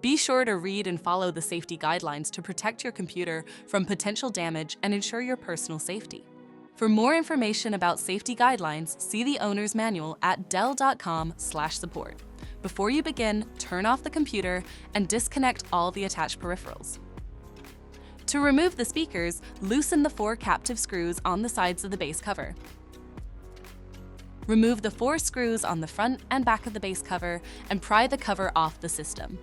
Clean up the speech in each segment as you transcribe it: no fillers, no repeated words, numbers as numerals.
Be sure to read and follow the safety guidelines to protect your computer from potential damage and ensure your personal safety. For more information about safety guidelines, see the owner's manual at dell.com/support. Before you begin, turn off the computer and disconnect all the attached peripherals. To remove the speakers, loosen the 4 captive screws on the sides of the base cover. Remove the 4 screws on the front and back of the base cover and pry the cover off the system.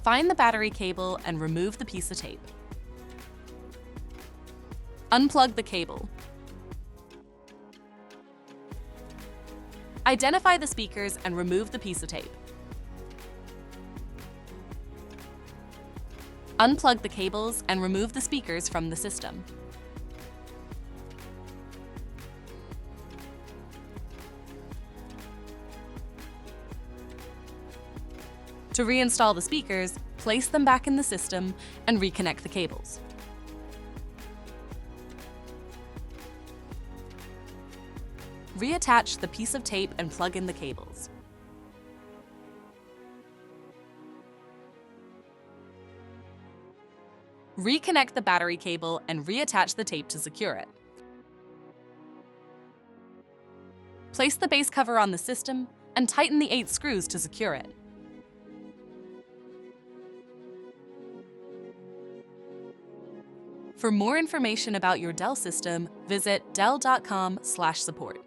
Find the battery cable and remove the piece of tape. Unplug the cable. Identify the speakers and remove the piece of tape. Unplug the cables and remove the speakers from the system. To reinstall the speakers, place them back in the system and reconnect the cables. Reattach the piece of tape and plug in the cables. Reconnect the battery cable and reattach the tape to secure it. Place the base cover on the system and tighten the 8 screws to secure it. For more information about your Dell system, visit dell.com/support.